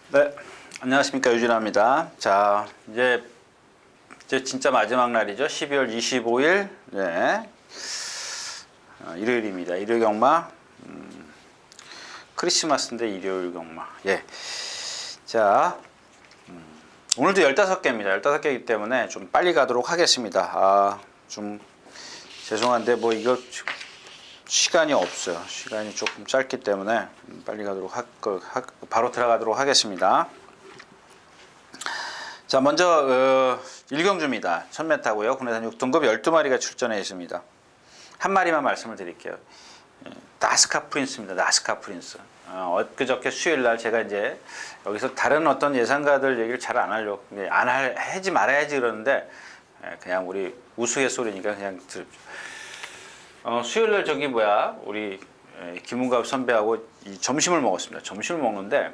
네, 안녕하십니까, 유진아입니다. 자, 이제 진짜 마지막 날이죠. 12월 25일, 네, 일요일입니다. 일요 경마, 크리스마스인데 일요일 경마. 예. 자, 오늘도 15개입니다. 15개이기 때문에 좀 빨리 가도록 하겠습니다. 좀 죄송한데 뭐 이거 시간이 없어요. 시간이 조금 짧기 때문에 빨리 가도록 바로 들어가도록 하겠습니다. 자, 먼저 1경주입니다. 1000m고요. 국내산 6등급 12마리가 출전해 있습니다. 한 마리만 말씀을 드릴게요. 나스카 프린스입니다. 나스카 프린스. 엊그저께 수요일날 제가 이제 여기서 다른 어떤 예상가들 얘기를 잘 안 하려고, 하지 말아야지 그러는데 그냥 우리 우스갯소리니까 그냥 들읍시다. 수요일날 우리 김은갑 선배하고 점심을 먹었습니다. 점심을 먹는데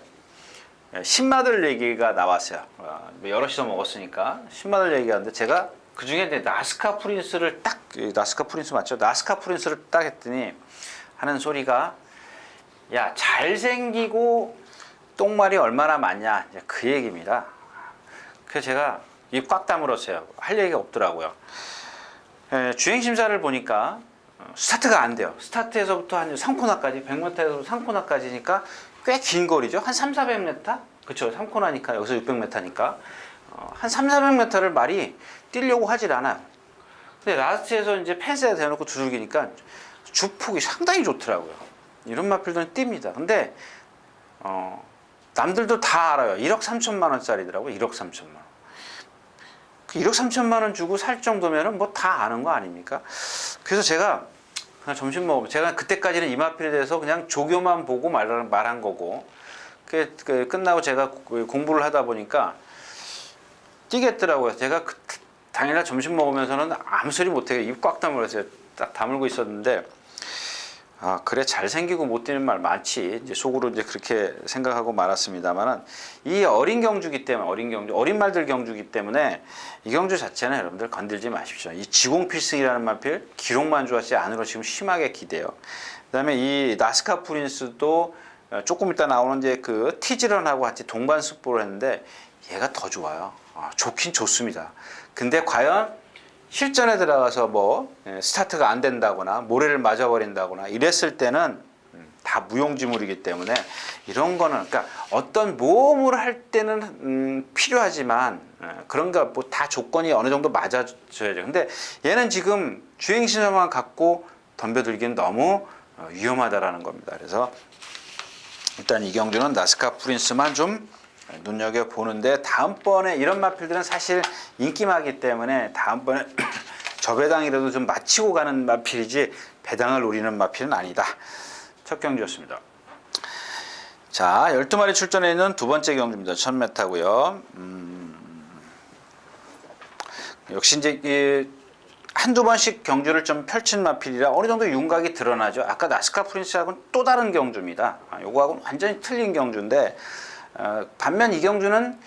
신마들 얘기가 나왔어요. 여럿이서 먹었으니까 신마들 얘기가 나왔는데 제가 그 중에 나스카 프린스를 나스카 프린스 맞죠? 나스카 프린스를 딱 했더니 하는 소리가, 야, 잘생기고 똥말이 얼마나 많냐, 그 얘기입니다. 그래서 제가 입 꽉 다물었어요. 할 얘기가 없더라고요. 주행심사를 보니까 스타트가 안 돼요. 스타트에서부터 한 3코너까지, 100m에서 3코너까지니까 꽤 긴 거리죠. 한 3, 400m? 그쵸. 3코너니까, 여기서 600m니까. 한 3, 400m를 말이 뛰려고 하질 않아요. 근데 라스트에서 이제 펜스에 대놓고 두들기니까 주폭이 상당히 좋더라고요. 이런 마필들은 뜁니다. 근데, 남들도 다 알아요. 1억 3천만 원짜리더라고요. 1억 3천만 원. 1억 3천만 원 주고 살 정도면은 뭐 다 아는 거 아닙니까? 그래서 제가 그냥 점심 먹으면, 제가 그때까지는 이 마필에 대해서 그냥 조교만 보고 말한 거고, 끝나고 제가 공부를 하다 보니까 뛰겠더라고요. 제가 당일날 점심 먹으면서는 아무 소리 못해요. 입 꽉 다물었어요. 딱 다물고 있었는데, 그래, 잘생기고 못 뛰는 말 많지. 이제 속으로 이제 그렇게 생각하고 말았습니다만은, 이 어린 경주기 때문에, 어린 말들 경주기 때문에 이 경주 자체는 여러분들 건들지 마십시오. 이 지공필승이라는 마필, 기록만 좋았지 안으로 지금 심하게 기대요. 그 다음에 이 나스카 프린스도 조금 이따 나오는 이제 그 티즈런하고 같이 동반 승부를 했는데 얘가 더 좋아요. 좋긴 좋습니다. 근데 과연 실전에 들어가서 스타트가 안 된다거나 모래를 맞아버린다거나 이랬을 때는 다 무용지물이기 때문에 이런 거는, 그러니까 어떤 모험을 할 때는 필요하지만 그런 거 뭐 다 조건이 어느 정도 맞아줘야죠. 근데 얘는 지금 주행신호만 갖고 덤벼들기는 너무 위험하다라는 겁니다. 그래서 일단 이 경주는 나스카 프린스만 좀 눈여겨보는데, 다음번에 이런 마필들은 사실 인기마기 때문에 다음번에 저 배당이라도 좀 마치고 가는 마필이지 배당을 노리는 마필은 아니다. 첫 경주였습니다. 자, 12마리 출전해 있는 두 번째 경주입니다. 1000m고요. 역시 이제 한두 번씩 경주를 좀 펼친 마필이라 어느 정도 윤곽이 드러나죠. 아까 나스카 프린스하고는 또 다른 경주입니다. 요거하고는 완전히 틀린 경주인데, 반면 이 경주는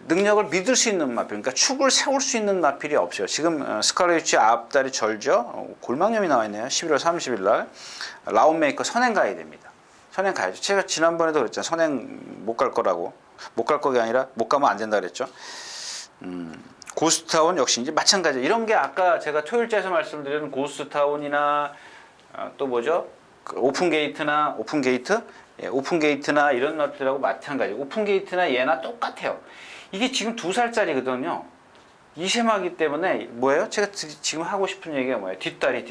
능력을 믿을 수 있는 마필, 그러니까 축을 세울 수 있는 마필이 없어요. 지금 스칼렛 앞다리 절죠. 골망염이 나와 있네요. 11월 30일 날 라운메이커 선행 가야 됩니다. 선행 가야죠. 제가 지난번에도 그랬잖아요. 선행 못 갈 거라고. 못 갈 거가 아니라 못 가면 안 된다 그랬죠. 고스트타운 역시 이제 마찬가지. 이런 게 아까 제가 토요일째에서 말씀드린 고스트타운이나 또 뭐죠? 오픈게이트나 이런 것들하고 마찬가지. 오픈게이트나 얘나 똑같아요. 이게 지금 2살짜리거든요. 이세마기 때문에 뭐예요? 제가 지금 하고 싶은 얘기가 뭐예요? 뒷다리.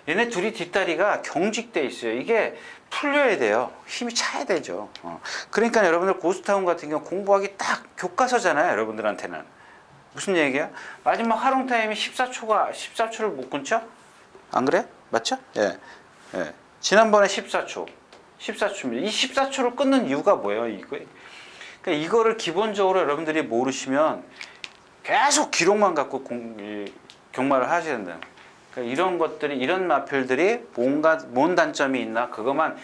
얘네 둘이 뒷다리가 경직돼 있어요. 이게 풀려야 돼요. 힘이 차야 되죠. 그러니까 여러분들 고스타운 같은 경우 공부하기 딱 교과서잖아요. 여러분들한테는. 무슨 얘기야? 마지막 활용 타임이 14초를 못 끊죠? 안 그래? 맞죠? 예. 지난번에 14초입니다. 이 14초를 끊는 이유가 뭐예요? 그러니까 이거를 기본적으로 여러분들이 모르시면 계속 기록만 갖고 경마를 하셔야 된다. 그러니까 이런 마필들이 뭔 단점이 있나, 그것만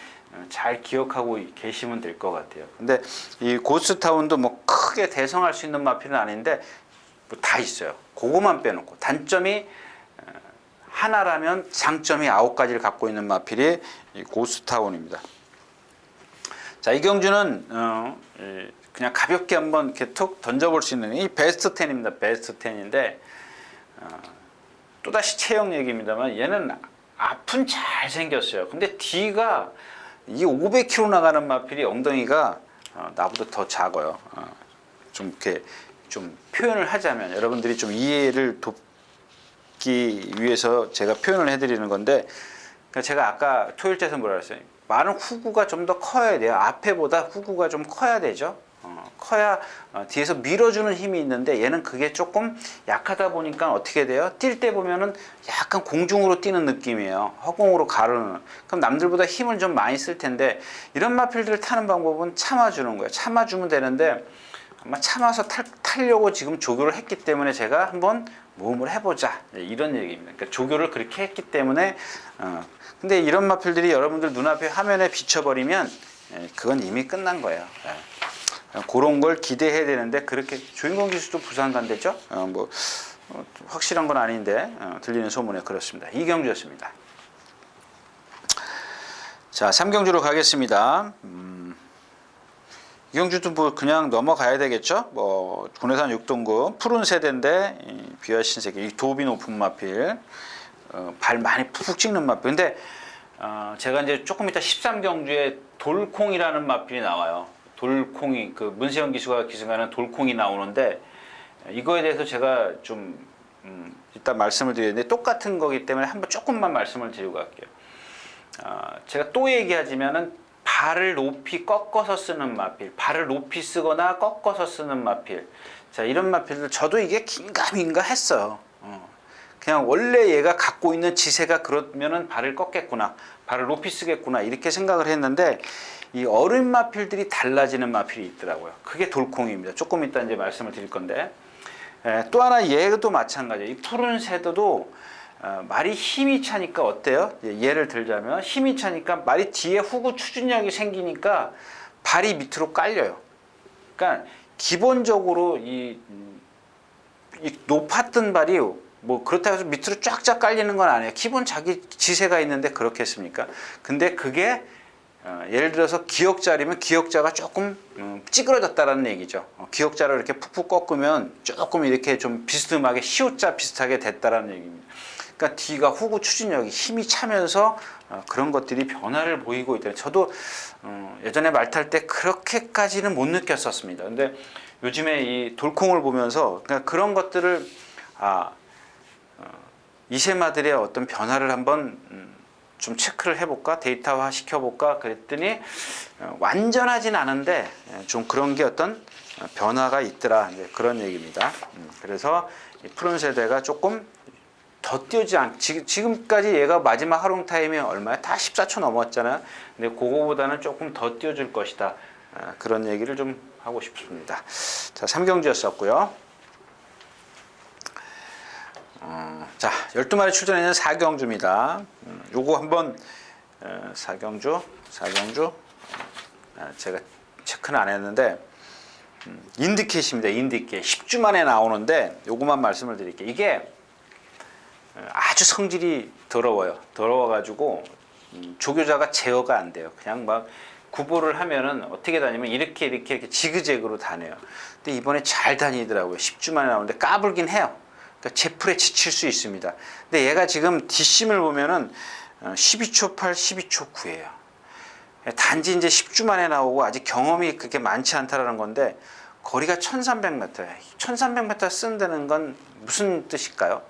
잘 기억하고 계시면 될 것 같아요. 근데 이 고스타운도 뭐 크게 대성할 수 있는 마필은 아닌데 뭐 다 있어요. 그거만 빼놓고 단점이 하나라면 장점이 9가지를 갖고 있는 마필이 이 고스타운입니다. 자, 이 경주는 그냥 가볍게 한번 이렇게 툭 던져볼 수 있는 이 베스트 10입니다. 베스트 10인데 또다시 체형 얘기입니다만 얘는 앞은 잘 생겼어요. 근데 뒤가 이 500kg 나가는 마필이 엉덩이가 나보다 더 작아요. 좀 이렇게 좀 표현을 하자면 여러분들이 좀 이해를 돕기 위해서 제가 표현을 해드리는 건데 제가 아까 토요일째에서 뭐라 그랬어요? 말은 후구가 좀 더 커야 돼요. 앞에보다 후구가 좀 커야 되죠. 커야 뒤에서 밀어주는 힘이 있는데 얘는 그게 조금 약하다 보니까 어떻게 돼요? 뛸 때 보면은 약간 공중으로 뛰는 느낌이에요. 허공으로 가르는. 그럼 남들보다 힘을 좀 많이 쓸 텐데 이런 마필들을 타는 방법은 참아주는 거예요. 참아주면 되는데 아마 참아서 타려고 지금 조교를 했기 때문에 제가 한번 모험을 해보자 이런 얘기입니다. 그러니까 조교를 그렇게 했기 때문에 근데 이런 마필들이 여러분들 눈앞에 화면에 비춰버리면 그건 이미 끝난 거예요. 그런 걸 기대해야 되는데 그렇게 조인권 기수도 부산 간대죠. 확실한 건 아닌데 들리는 소문에 그렇습니다. 이경주였습니다. 자, 3경주로 가겠습니다. 이경주도 뭐 그냥 넘어가야 되겠죠. 뭐 군해산 6등급 푸른 세대인데 비와 신세계 이 도비 높은 마필 발 많이 푹푹 찍는 마필. 근데 제가 이제 조금 이따 13경주에 돌콩이라는 마필이 나와요. 돌콩이 그 문세영 기수가 기승하는 돌콩이 나오는데 이거에 대해서 제가 좀 이따 말씀을 드리는데 똑같은 거기 때문에 한번 조금만 말씀을 드리고 갈게요. 제가 또 얘기하자면은 발을 높이 꺾어서 쓰는 마필, 발을 높이 쓰거나 꺾어서 쓰는 마필. 자, 이런 마필들 저도 이게 긴가민가 했어요. 그냥 원래 얘가 갖고 있는 지세가 그러면은 발을 꺾겠구나, 발을 높이 쓰겠구나 이렇게 생각을 했는데 이 어른 마필들이 달라지는 마필이 있더라고요. 그게 돌콩입니다. 조금 이따 이제 말씀을 드릴 건데 또 하나 얘도 마찬가지예요. 이 푸른 새도도 말이 힘이 차니까 어때요? 예를 들자면 힘이 차니까 말이 뒤에 후구 추진력이 생기니까 발이 밑으로 깔려요. 그러니까 기본적으로 이 높았던 발이 뭐 그렇다고 해서 밑으로 쫙쫙 깔리는 건 아니에요. 기본 자기 지세가 있는데 그렇겠습니까? 근데 그게 예를 들어서 기역자리면 기역자가 조금 찌그러졌다라는 얘기죠. 기역자를 이렇게 푹푹 꺾으면 조금 이렇게 좀 비스듬하게 시옷자 비슷하게 됐다라는 얘기입니다. 그러니까 뒤가 후구 추진력이 힘이 차면서 그런 것들이 변화를 보이고 있다. 저도 예전에 말 탈 때 그렇게까지는 못 느꼈었습니다. 근데 요즘에 이 돌콩을 보면서 그런 것들을 이세마들의 어떤 변화를 한번 좀 체크를 해볼까, 데이터화 시켜볼까 그랬더니 완전하진 않은데 좀 그런 게 어떤 변화가 있더라, 이제 그런 얘기입니다. 그래서 이 푸른 세대가 조금 더 뛰지 지금까지 얘가 마지막 하롱 타임이 얼마야? 다 14초 넘었잖아요. 근데 그거보다는 조금 더 뛰어줄 것이다. 그런 얘기를 좀 하고 싶습니다. 자, 3경주였었고요. 자, 12마리 출전했는 4경주입니다. 요거 한번 4경주 제가 체크는 안 했는데 인디켓입니다. 인디켓 10주 만에 나오는데 요거만 말씀을 드릴게요. 이게 아주 성질이 더러워가지고 조교자가 제어가 안 돼요. 그냥 막 구보를 하면은 어떻게 다니면 이렇게 지그재그로 다녀요. 근데 이번에 잘 다니더라고요. 10주 만에 나오는데 까불긴 해요. 그러니까 제풀에 지칠 수 있습니다. 근데 얘가 지금 뒷심을 보면은 12초 8, 12초 9예요. 단지 이제 10주 만에 나오고 아직 경험이 그렇게 많지 않다라는 건데 거리가 1300m예요. 1300m 쓴다는 건 무슨 뜻일까요?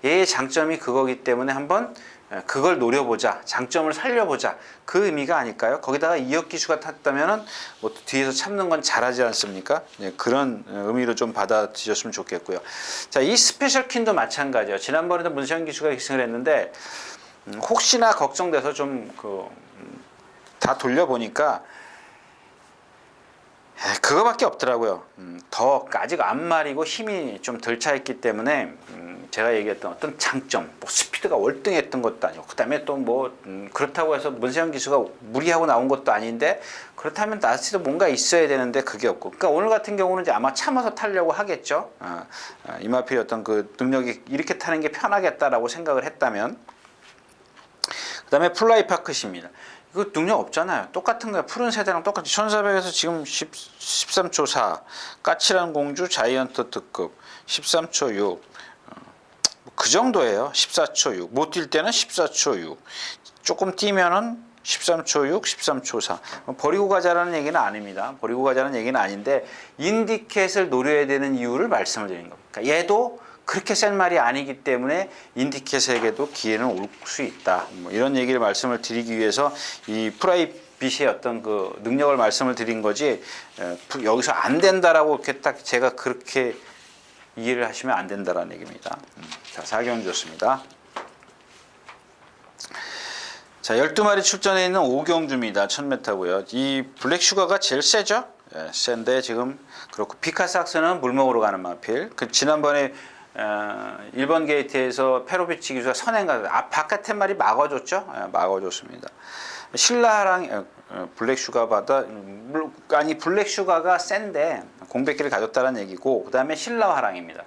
얘의 장점이 그거기 때문에 한번 그걸 노려보자, 장점을 살려보자, 그 의미가 아닐까요? 거기다가 이혁 기수가 탔다면은 뭐 뒤에서 참는 건 잘하지 않습니까? 네, 그런 의미로 좀 받아들였으면 좋겠고요. 자, 이 스페셜 퀸도 마찬가지예요. 지난번에도 문세영 기수가 기승을 했는데 혹시나 걱정돼서 좀 다 돌려보니까 그거밖에 없더라고요. 더 아직 앞말이고 힘이 좀 덜 차있기 때문에 제가 얘기했던 어떤 장점, 뭐 스피드가 월등했던 것도 아니고, 그 다음에 또 뭐 그렇다고 해서 문세영 기수가 무리하고 나온 것도 아닌데, 그렇다면 나스도 뭔가 있어야 되는데 그게 없고, 그러니까 오늘 같은 경우는 이제 아마 참아서 타려고 하겠죠. 이마필의 어떤 그 능력이 이렇게 타는 게 편하겠다라고 생각을 했다면. 그 다음에 플라이 파크십니다. 그 능력 없잖아요. 똑같은 거야. 푸른 세대랑 똑같이 1400에서 지금 13초 4 까칠한 공주 자이언트 특급 13초 6 그 정도예요. 14초 6 못 뛸 때는 14초 6 조금 뛰면은 13초 6 13초 4 버리고 가자라는 얘기는 아닙니다. 버리고 가자는 얘기는 아닌데 인디켓을 노려야 되는 이유를 말씀을 드리는 겁니다. 그러니까 얘도 그렇게 센 말이 아니기 때문에 인디켓에게도 기회는 올 수 있다. 뭐 이런 얘기를 말씀을 드리기 위해서 이 프라이빗의 어떤 그 능력을 말씀을 드린 거지 여기서 안 된다라고 이렇게 딱 제가 그렇게 이해를 하시면 안 된다라는 얘기입니다. 자, 4경주 좋습니다. 자, 12마리 출전해 있는 5경주입니다. 1000m고요. 이 블랙슈가가 제일 세죠? 예, 센데 지금 그렇고 피카삭스는 물먹으로 가는 마필. 그 지난번에 1번 게이트에서 페로비치 기수가 선행가 바깥에 말이 막아줬죠? 예, 막아줬습니다. 신라랑 블랙슈가보다 아니 블랙슈가가 센데 공백기를 가졌다는 얘기고 그 다음에 신라화랑입니다.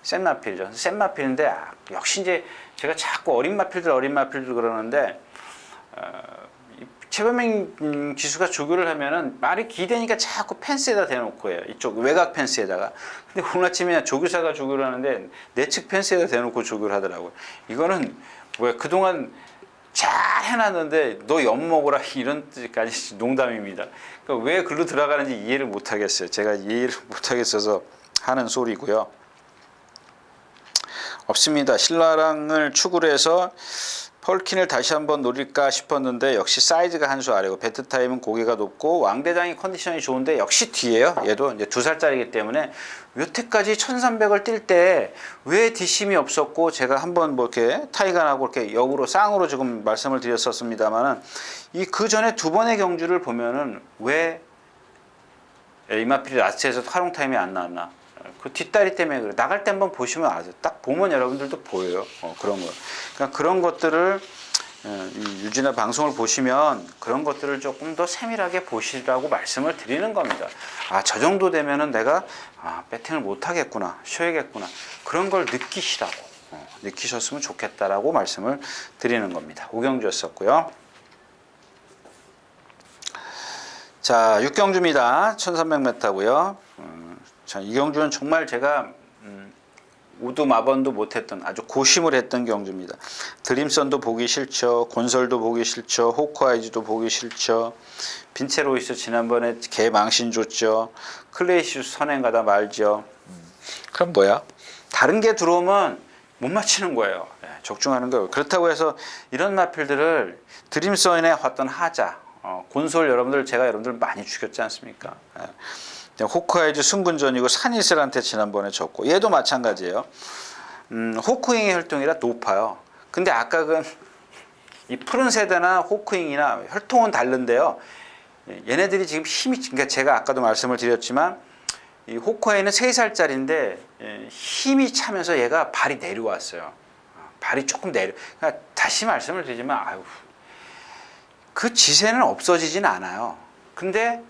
센 마필이죠. 센 마필인데 역시 이제 제가 자꾸 어린 마필들 그러는데 최범행 기수가 조교를 하면은 말이 기대니까 자꾸 펜스에다 대놓고 해요. 이쪽 외곽 펜스에다가. 근데 오늘 아침에 조교사가 조교를 하는데 내측 펜스에다 대놓고 조교를 하더라고요. 이거는 뭐야 그동안 잘 해놨는데 너 엿먹어라 이런 뜻까지 농담입니다. 그러니까 왜 글로 들어가는지 이해를 못하겠어요. 제가 이해를 못하겠어서 하는 소리고요. 없습니다. 신라랑을 축으로 해서 펄킨을 다시 한번 노릴까 싶었는데 역시 사이즈가 한 수 아래고 배트 타임은 고개가 높고 왕대장이 컨디션이 좋은데 역시 뒤에요. 얘도 이제 2살짜리이기 때문에 여태까지 1300을 뛸 때 왜 뒷심이 없었고 제가 한번 뭐 이렇게 타이간하고 이렇게 역으로 쌍으로 지금 말씀을 드렸었습니다만은 이 그 전에 두 번의 경주를 보면은 왜 이마필이 라스트에서 활용 타임이 안 나왔나? 그 뒷다리 때문에 그래. 나갈 때 한번 보시면 아세요. 딱 보면 여러분들도 보여요. 그런 거. 그러니까 그런 것들을 유진아 방송을 보시면 그런 것들을 조금 더 세밀하게 보시라고 말씀을 드리는 겁니다. 아, 저 정도 되면은 내가 배팅을 못 하겠구나, 쉬어야겠구나. 그런 걸 느끼시라고 느끼셨으면 좋겠다라고 말씀을 드리는 겁니다. 5경주였었고요. 자, 6경주입니다. 1300m고요. 자, 이 경주는 정말 제가 우도 마번도 못했던 아주 고심을 했던 경주입니다. 드림선도 보기 싫죠. 곤솔도 보기 싫죠. 호크아이즈도 보기 싫죠. 빈체로이스 지난번에 개 망신 줬죠. 클레이시우스 선행 가다 말죠. 그럼 뭐야? 다른 게 들어오면 못 맞히는 거예요. 적중하는 거예요. 그렇다고 해서 이런 마필들을 드림선에 왔던 하자, 곤솔 여러분들 제가 여러분들 많이 죽였지 않습니까? 호크아이즈 승분전이고 산이슬한테 지난번에 졌고 얘도 마찬가지예요. 호크잉의 혈통이라 높아요. 근데 아까 이 푸른 세대나 호크잉이나 혈통은 다른데요. 얘네들이 지금 힘이 그러니까 제가 아까도 말씀을 드렸지만 이 호크아이는 3살짜리인데 힘이 차면서 얘가 발이 내려왔어요. 발이 조금 그러니까 다시 말씀을 드리지만 그 지세는 없어지진 않아요. 근데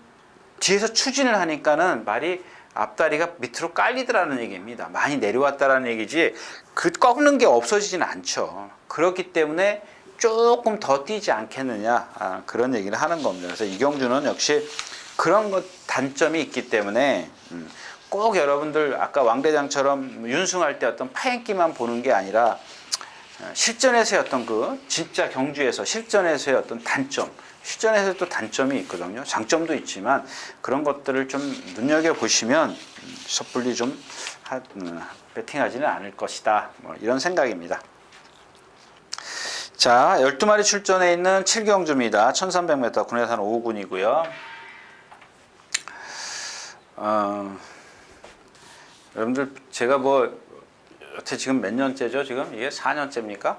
뒤에서 추진을 하니까는 말이 앞다리가 밑으로 깔리더라는 얘기입니다. 많이 내려왔다라는 얘기지 그 꺾는 게 없어지진 않죠. 그렇기 때문에 조금 더 뛰지 않겠느냐 그런 얘기를 하는 겁니다. 그래서 이경주는 역시 그런 것 단점이 있기 때문에 꼭 여러분들 아까 왕대장처럼 윤승할 때 어떤 파행기만 보는 게 아니라 실전에서의 어떤 그 진짜 경주에서 실전에서의 어떤 단점 실전에서 또 단점이 있거든요. 장점도 있지만 그런 것들을 좀 눈여겨보시면 섣불리 좀 배팅하지는 않을 것이다. 뭐 이런 생각입니다. 자, 12마리 출전해 있는 7경주입니다. 1300m 군해산 5군이고요. 여러분들 제가 뭐 여태 지금 몇 년째죠? 지금 이게 4년째입니까?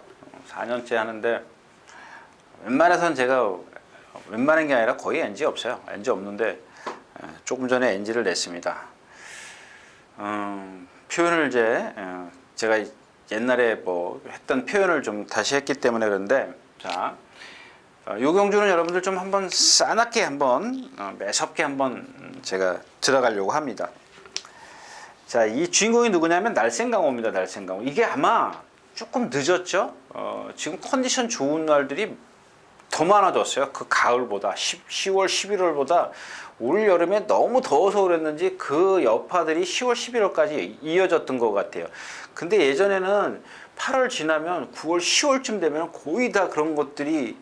4년째 하는데 웬만해서는 제가 웬만한 게 아니라 거의 NG 없어요. NG 없는데 조금 전에 NG를 냈습니다. 표현을 제가 옛날에 뭐 했던 표현을 좀 다시 했기 때문에 그런데 자, 요 경주는 여러분들 좀 한번 싸납게 한번 매섭게 한번 제가 들어가려고 합니다. 자, 이 주인공이 누구냐면 날쌘강호입니다. 날쌘강호. 이게 아마 조금 늦었죠. 지금 컨디션 좋은 날들이 더 더 많아졌어요. 그 가을보다 10월 11월보다 올 여름에 너무 더워서 그랬는지 그 여파들이 10월 11월까지 이어졌던 것 같아요. 근데 예전에는 8월 지나면 9월 10월쯤 되면 거의 다 그런 것들이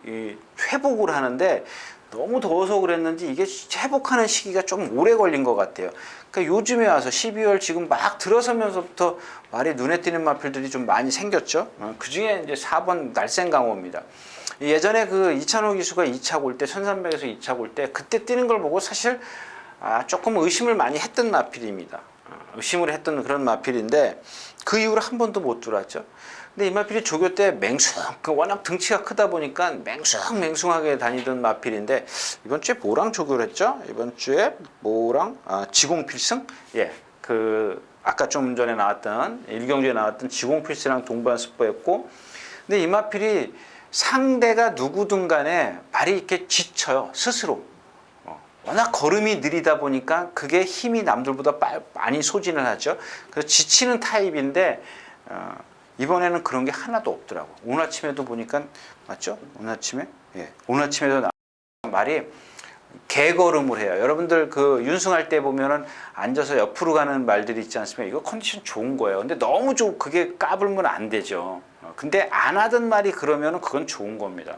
회복을 하는데 너무 더워서 그랬는지 이게 회복하는 시기가 좀 오래 걸린 것 같아요. 그러니까 요즘에 와서 12월 지금 막 들어서면서부터 말이 눈에 띄는 마필들이 좀 많이 생겼죠. 그 중에 이제 4번 날쌘강호입니다. 예전에 그 이찬호 기수가 2차 골 때, 1300에서 2차 골 때 그때 뛰는 걸 보고 사실 조금 의심을 많이 했던 마필입니다. 의심을 했던 그런 마필인데 그 이후로 한 번도 못 들어왔죠. 근데 이 마필이 조교 때 워낙 등치가 크다 보니까 맹숭하게 다니던 마필인데 이번 주에 뭐랑 조교를 했죠? 이번 주에 뭐랑 지공필승? 예, 그 아까 좀 전에 나왔던 일경주에 나왔던 지공필승이랑 동반습보했고, 근데 이 마필이 상대가 누구든 간에 말이 이렇게 지쳐요 스스로. 워낙 걸음이 느리다 보니까 그게 힘이 남들보다 많이 소진을 하죠. 그래서 지치는 타입인데 이번에는 그런 게 하나도 없더라고. 오늘 아침에도 보니까 맞죠? 오늘 아침에 오늘 아침에도 말이 개걸음을 해요. 여러분들 그 윤승할 때 보면은 앉아서 옆으로 가는 말들이 있지 않습니까? 이거 컨디션 좋은 거예요. 근데 너무 그게 까불면 안 되죠. 근데 안 하던 말이 그러면은 그건 좋은 겁니다.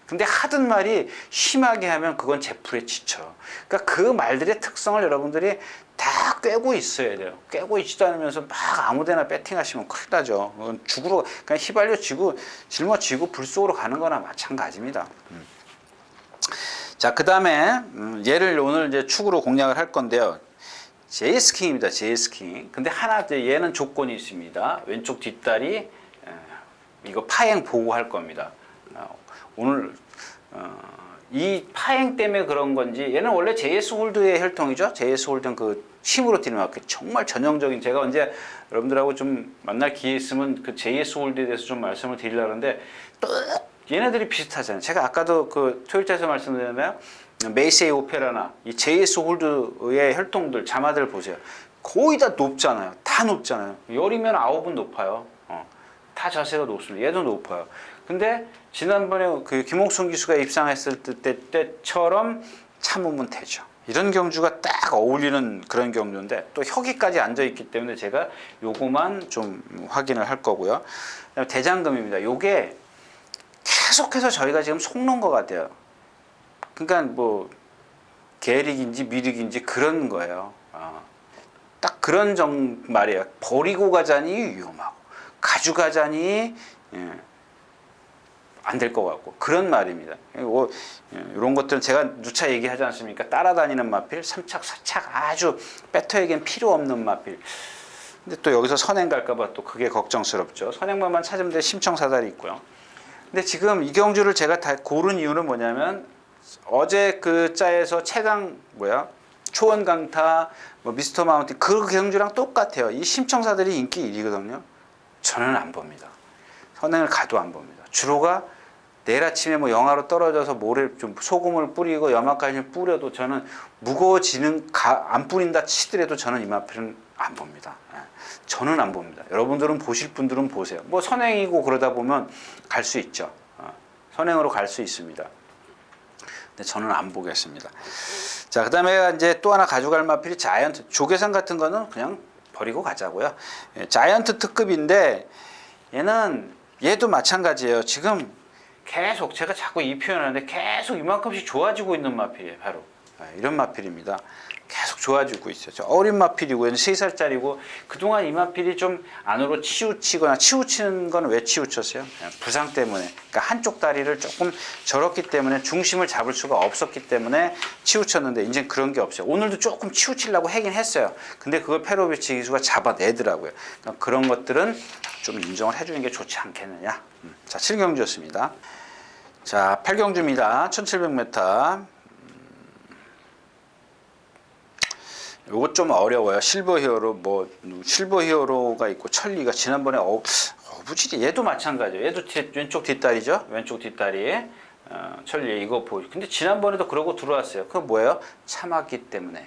근데 하던 말이 심하게 하면 그건 제풀에 지쳐. 그러니까 그 말들의 특성을 여러분들이 다 꿰고 있어야 돼요. 꿰고 있지도 않으면서 막 아무데나 배팅하시면 큰일 나죠. 그건 죽으러 그냥 휘발려지고 짊어지고 불 속으로 가는 거나 마찬가지입니다. 자, 그 다음에 얘를 오늘 이제 축으로 공략을 할 건데요. 제이스킹입니다. 제이스킹. 근데 하나 얘는 조건이 있습니다. 왼쪽 뒷다리 이거 파행 보고 할 겁니다. 오늘 이 파행 때문에 그런 건지 얘는 원래 JS 홀드의 혈통이죠. JS 홀드는 그 힘으로 뛰는 막 정말 전형적인, 제가 언제 여러분들하고 좀 만날 기회 있으면 그 JS 홀드에 대해서 좀 말씀을 드리려고 하는데 또 얘네들이 비슷하잖아요. 제가 아까도 그 토요일자에서 말씀드렸나요? 메이세이 오페라나 이 JS 홀드의 혈통들 자마들 보세요. 거의 다 높잖아요. 다 높잖아요. 열이면 9은 높아요. 다 자세가 높습니다. 얘도 높아요. 근데 지난번에 그 김옥순 기수가 입상했을 때처럼 참으면 되죠. 이런 경주가 딱 어울리는 그런 경주인데 또 혁이까지 앉아 있기 때문에 제가 요거만 좀 확인을 할 거고요. 그다음에 대장금입니다. 요게 계속해서 저희가 지금 속는 것 같아요. 그러니까 뭐 계릭인지 미륵인지 그런 거예요. 딱 그런 말이에요. 버리고 가자니 위험하고 가져가자니 안 될 것 같고 그런 말입니다. 이런 것들은 제가 누차 얘기하지 않습니까? 따라다니는 마필, 3착, 4착 아주 배터에겐 필요 없는 마필. 근데 또 여기서 선행 갈까봐 또 그게 걱정스럽죠. 선행만만 찾으면 돼. 심청사달이 있고요. 근데 지금 이 경주를 제가 다 고른 이유는 뭐냐면 어제 그 짜에서 최강 초원강타, 미스터 마운틴 그 경주랑 똑같아요. 이 심청사들이 인기 1위거든요. 저는 안 봅니다. 선행을 가도 안 봅니다. 주로가 내일 아침에 영하로 떨어져서 모래 좀 소금을 뿌리고 염화까지 뿌려도 저는 무거워지는 안 뿌린다 치더라도 저는 이 마필은 안 봅니다. 저는 안 봅니다. 여러분들은 보실 분들은 보세요. 선행이고 그러다 보면 갈 수 있죠. 선행으로 갈 수 있습니다. 근데 저는 안 보겠습니다. 자, 그다음에 이제 또 하나 가져갈 마필이 자이언트. 조계산 같은 거는 그냥 버리고 가자고요. 자이언트 특급인데 얘도 마찬가지예요. 지금 계속 제가 자꾸 이 표현하는데 계속 이만큼씩 좋아지고 있는 마필이에요. 바로 이런 마필입니다. 계속 좋아지고 있어요. 어린 마필이고 3살짜리고 그동안 이 마필이 좀 안으로 치우치거나 치우치는 건 왜 치우쳤어요? 부상 때문에. 그러니까 한쪽 다리를 조금 절었기 때문에 중심을 잡을 수가 없었기 때문에 치우쳤는데 이제 그런 게 없어요. 오늘도 조금 치우치려고 하긴 했어요. 근데 그걸 페로비치 기수가 잡아내더라고요. 그러니까 그런 것들은 좀 인정을 해주는 게 좋지 않겠느냐. 자, 7경주였습니다. 자, 8경주입니다. 1700m. 요거 좀 어려워요. 실버 히어로 실버 히어로가 있고 천리가 지난번에 어부지리 얘도 마찬가지예요. 얘도 왼쪽 뒷다리죠. 왼쪽 뒷다리. 천리 이거 근데 지난번에도 그러고 들어왔어요. 그거 뭐예요? 참았기 때문에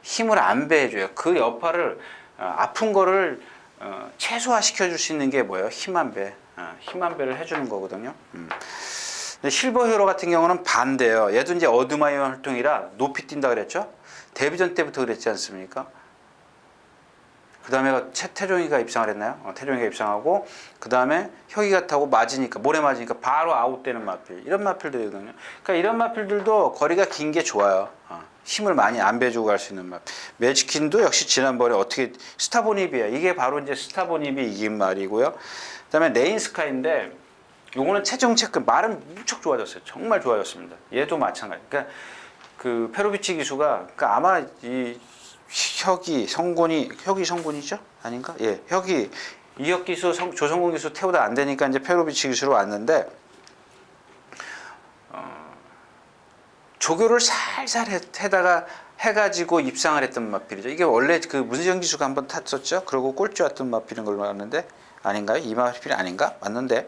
힘을 안 배해줘요. 그 여파를 아픈 거를 최소화시켜 줄 수 있는 게 뭐예요? 힘 한 배를 해주는 거거든요. 근데 실버 히어로 같은 경우는 반대예요. 얘도 이제 어드마이어 활동이라 높이 뛴다 그랬죠. 데뷔전 때부터 그랬지 않습니까? 그 다음에 태종이가 입상을 했나요? 태종이가 입상하고 그 다음에 혁이가 타고 맞으니까 모래 맞으니까 바로 아웃되는 마필, 이런 마필들이거든요. 그러니까 이런 마필들도 거리가 긴 게 좋아요. 힘을 많이 안 빼주고 갈 수 있는 마필. 매지킨도 역시 지난번에 어떻게 스타보닙이에요. 이게 바로 이제 스타보닙이 이긴 말이고요. 그 다음에 레인스카인데 요거는 체중 체크 말은 무척 좋아졌어요. 정말 좋아졌습니다. 얘도 마찬가지. 그러니까 그 페로비치 기수가 그러니까 아마 이 혁이 성군이죠? 아닌가? 예, 혁이 이혁 기수, 조성군 기수 태우다 안 되니까 이제 페로비치 기수로 왔는데 조교를 살살 해다가 해가지고 입상을 했던 마필이죠. 이게 원래 그 문세정 기수가 한번 탔었죠. 그리고 꼴찌 왔던 마필인 걸로 알았는데 아닌가요? 이 마필이 아닌가? 맞는데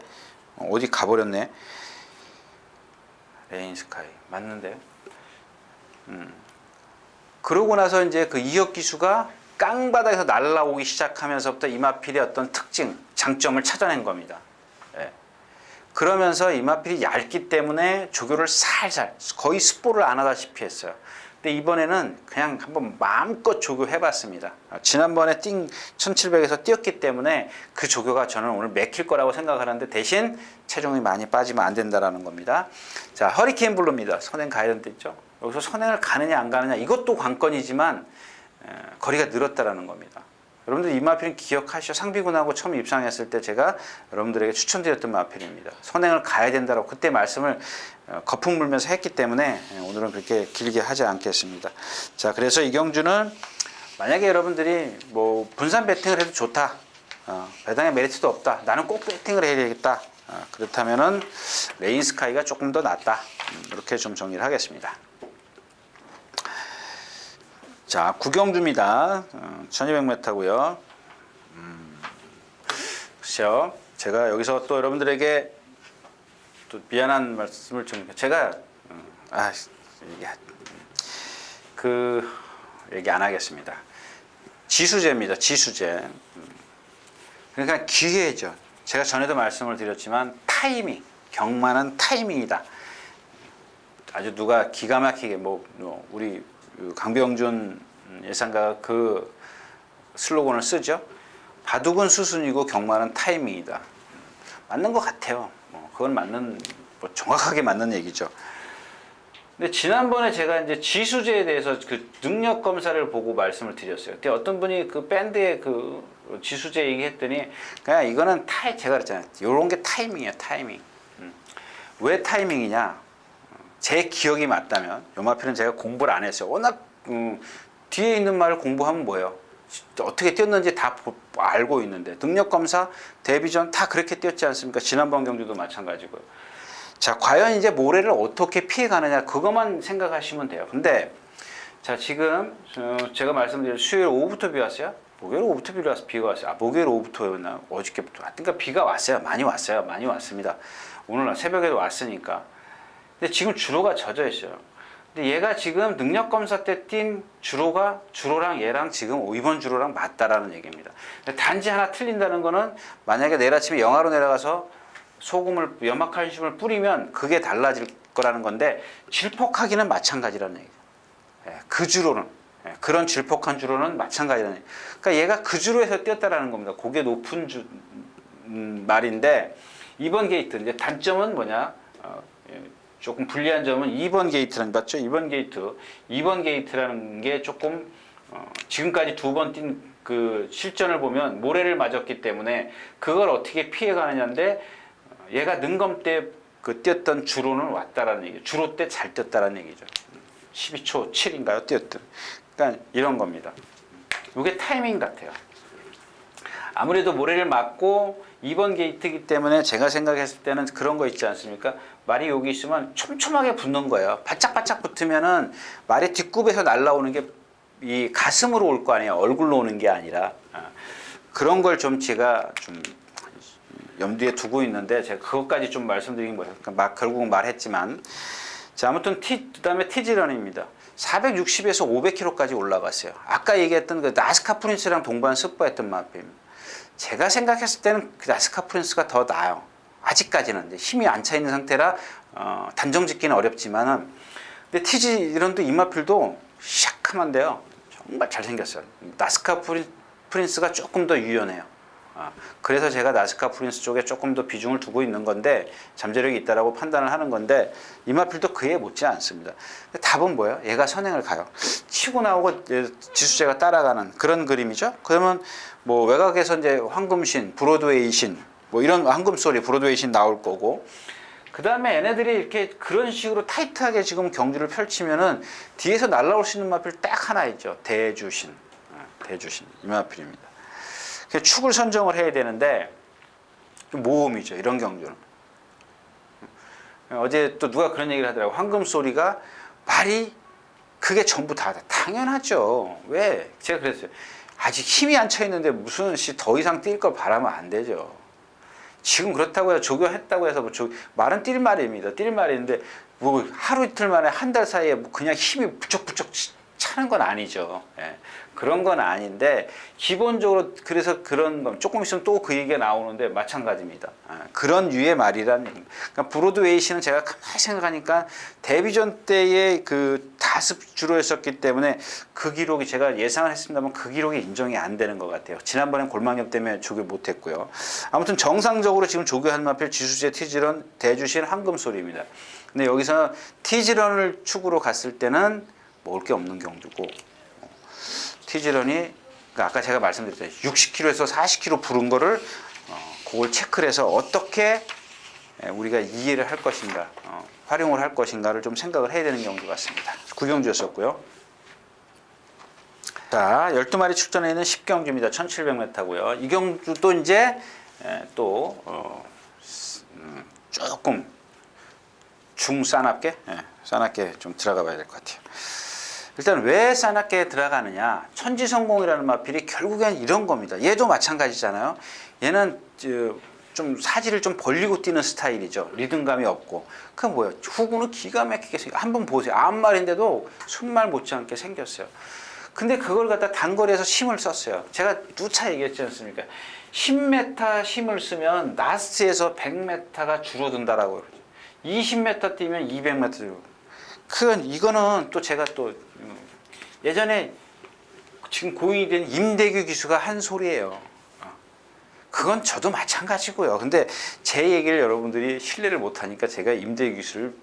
어디 가버렸네. 레인스카이 맞는데요. 그러고 나서 이제 그 이혁 기수가 깡바닥에서 날아오기 시작하면서부터 이마필의 어떤 특징, 장점을 찾아낸 겁니다. 예. 그러면서 이마필이 얇기 때문에 조교를 살살 거의 습보를 안 하다시피 했어요. 근데 이번에는 그냥 한번 마음껏 조교해봤습니다. 지난번에 1700에서 뛰었기 때문에 그 조교가 저는 오늘 맥힐 거라고 생각하는데 대신 체중이 많이 빠지면 안 된다는 겁니다. 자, 허리케인 블루입니다. 선행 가이던트 있죠. 여기서 선행을 가느냐 안 가느냐 이것도 관건이지만 거리가 늘었다라는 겁니다. 여러분들 이 마필은 기억하시죠? 상비군하고 처음 입상했을 때 제가 여러분들에게 추천드렸던 마필입니다. 선행을 가야 된다고 그때 말씀을 거품 물면서 했기 때문에 오늘은 그렇게 길게 하지 않겠습니다. 자, 그래서 이경주는 만약에 여러분들이 뭐 분산 배팅을 해도 좋다. 배당의 메리트도 없다. 나는 꼭 배팅을 해야 되겠다. 그렇다면은 레인스카이가 조금 더 낫다. 이렇게 좀 정리를 하겠습니다. 자, 구경주입니다. 1200m고요. 글쎄요. 제가 여기서 또 여러분들에게 또 미안한 말씀을 좀 제가 얘기 안 하겠습니다. 지수제입니다. 지수제. 그러니까 기회죠. 제가 전에도 말씀을 드렸지만 타이밍, 경마는 타이밍이다. 아주 누가 기가 막히게 우리 강병준 예상가가 그 슬로건을 쓰죠. 바둑은 수순이고 경마는 타이밍이다. 맞는 것 같아요. 그건 정확하게 맞는 얘기죠. 근데 지난번에 제가 이제 지수제에 대해서 그 능력 검사를 보고 말씀을 드렸어요. 그때 어떤 분이 그 밴드에 그 지수제 얘기했더니 그냥 이거는 제가 그랬잖아요. 이런 게 타이밍이에요. 타이밍. 왜 타이밍이냐? 제 기억이 맞다면 요마필은 제가 공부를 안 했어요. 워낙 뒤에 있는 말을 공부하면 뭐예요? 어떻게 뛰었는지 다 알고 있는데 능력검사, 데뷔전 다 그렇게 뛰었지 않습니까? 지난번 경주도 마찬가지고요. 자, 과연 이제 모래를 어떻게 피해가느냐 그것만 생각하시면 돼요. 근데 자, 지금 제가 말씀드린 수요일 오후부터 비 왔어요? 목요일 오후부터 비가 왔어요. 목요일 오후부터였나? 어저께부터. 그러니까 비가 왔어요. 많이 왔어요. 많이 왔습니다. 오늘 새벽에도 왔으니까. 근데 지금 주로가 젖어 있어요. 근데 얘가 지금 능력검사 때 뛴 주로랑 얘랑 지금 이번 주로랑 맞다라는 얘기입니다. 단지 하나 틀린다는 거는 만약에 내일 아침에 영하로 내려가서 염화칼슘을 뿌리면 그게 달라질 거라는 건데 질퍽하기는 마찬가지라는 얘기죠. 그 주로는 그런 질퍽한 주로는 마찬가지라는 얘기죠. 그러니까 얘가 그 주로에서 뛰었다라는 겁니다. 고개 높은 말인데 이번 게이트 이제 단점은 뭐냐? 조금 불리한 점은 2번 게이트라는 맞죠? 2번 게이트라는 게 조금 지금까지 두 번 뛴 그 실전을 보면 모래를 맞았기 때문에 그걸 어떻게 피해가느냐인데 얘가 능검 때 그 뛰었던 주로는 왔다라는 얘기죠. 주로 때 잘 뛰었다라는 얘기죠. 12초 7인가요? 뛰었던. 그러니까 이런 겁니다. 이게 타이밍 같아요. 아무래도 모래를 맞고 2번 게이트이기 때문에 제가 생각했을 때는 그런 거 있지 않습니까? 말이 여기 있으면 촘촘하게 붙는 거예요. 바짝바짝 붙으면은 말의 뒷굽에서 날라오는 게 이 가슴으로 올 거 아니에요. 얼굴로 오는 게 아니라. 그런 걸 좀 제가 좀 염두에 두고 있는데 제가 그것까지 좀 말씀드린 거예요. 그러니까 결국 말했지만. 자, 아무튼 그다음에 티지런입니다. 460에서 500km까지 올라갔어요. 아까 얘기했던 그 나스카 프린스랑 동반 습보했던 마필입니다. 제가 생각했을 때는 그 나스카 프린스가 더 나아요. 아직까지는 이제 힘이 안 차 있는 상태라 단정 짓기는 어렵지만은, 근데 티지런도 이마필도 시약함한데요. 정말 잘생겼어요. 나스카 프린스가 조금 더 유연해요. 그래서 제가 나스카 프린스 쪽에 조금 더 비중을 두고 있는 건데, 잠재력이 있다라고 판단을 하는 건데, 이마필도 그에 못지 않습니다. 답은 뭐예요? 얘가 선행을 가요. 치고 나오고 지수제가 따라가는 그런 그림이죠. 그러면 뭐 외곽에서 이제 황금신, 브로드웨이 신, 뭐 이런 황금소리, 브로드웨이 신 나올 거고, 그 다음에 얘네들이 이렇게 그런 식으로 타이트하게 지금 경주를 펼치면은 뒤에서 날라올 수 있는 마필 딱 하나 있죠. 대주신. 대주신. 이 마필입니다. 축을 선정을 해야 되는데 좀 모험이죠. 이런 경주는. 어제 또 누가 그런 얘기를 하더라고요. 황금소리가 말이 그게 전부 다다. 당연하죠. 왜? 제가 그랬어요. 아직 힘이 안 차 있는데 무슨 더 이상 뛸 걸 바라면 안 되죠. 지금 그렇다고 해서 조교했다고 해서 뭐 말은 뛸 말입니다. 뛸 말인데 뭐 하루 이틀 만에 한 달 사이에 뭐 그냥 힘이 부쩍부쩍 차는 건 아니죠. 예. 그런 건 아닌데 기본적으로 그래서 그런 건 조금 있으면 또 그 얘기가 나오는데 마찬가지입니다. 그런 류의 말이라는 얘기입니다. 그러니까 브로드웨이 씨는 제가 가만히 생각하니까 데뷔전 때의 그 다습 주로 했었기 때문에 그 기록이 제가 예상을 했습니다만 그 기록이 인정이 안 되는 것 같아요. 지난번엔 골망염 때문에 조교 못했고요. 아무튼 정상적으로 지금 조교한 마필 지수제 티지런 대주신 황금소리입니다. 근데 여기서 티지런을 축으로 갔을 때는 먹을 게 없는 경주고, 티지런이 그러니까 아까 제가 말씀드렸잖아요. 60km에서 40km 부른 거를 그걸 체크를 해서 어떻게 우리가 이해를 할 것인가, 활용을 할 것인가를 좀 생각을 해야 되는 경주 같습니다. 9경주였었고요. 자, 12마리 출전해 있는 10경주입니다. 1700m고요. 이 경주도 이제 또 조금 중싸납게 싸납게 좀 들어가 봐야 될 것 같아요. 일단 왜 싸납게 들어가느냐. 천지성공이라는 마필이 결국엔 이런 겁니다. 얘도 마찬가지잖아요. 얘는 좀 사지를 좀 벌리고 뛰는 스타일이죠. 리듬감이 없고. 그 뭐예요? 후구는 기가 막히게 생겼어요. 한번 보세요. 앞말인데도 순말 못지않게 생겼어요. 근데 그걸 갖다 단거리에서 힘을 썼어요. 제가 누차 얘기했지 않습니까? 10m 힘을 쓰면 라스트에서 100m가 줄어든다라고 그러죠. 20m 뛰면 200m 줄어든다. 이거는 또 제가 또 예전에 지금 고인이 된 임대규 기수가 한 소리예요. 그건 저도 마찬가지고요. 근데 제 얘기를 여러분들이 신뢰를 못하니까 제가 임대규 기수를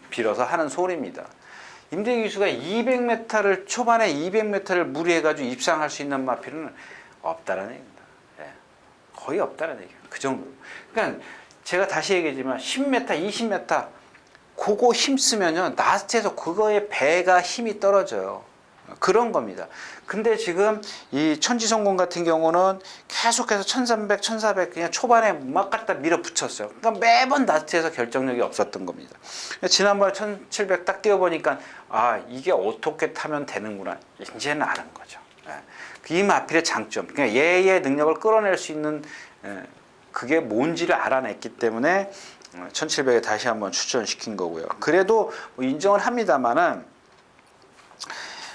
빌어서 하는 소리입니다. 임대규 기수가 200m를 초반에 200m를 무리해가지고 입상할 수 있는 마필은 없다라는 얘기입니다. 거의 없다라는 얘기예요. 그 정도. 그러니까 제가 다시 얘기하지만 10m, 20m 그거 힘쓰면요 라스트에서 그거에 배가 힘이 떨어져요. 그런 겁니다. 근데 지금 이 천지성공 같은 경우는 계속해서 1300, 1400 그냥 초반에 막 갖다 밀어붙였어요. 그러니까 매번 라스트에서 결정력이 없었던 겁니다. 지난번에 1700 딱 뛰어보니까 아 이게 어떻게 타면 되는구나 이제는 아는 거죠. 이 마필의 장점, 그러니까 얘의 능력을 끌어낼 수 있는 그게 뭔지를 알아냈기 때문에 1700에 다시 한번 출전시킨 거고요. 그래도 뭐 인정을 합니다만은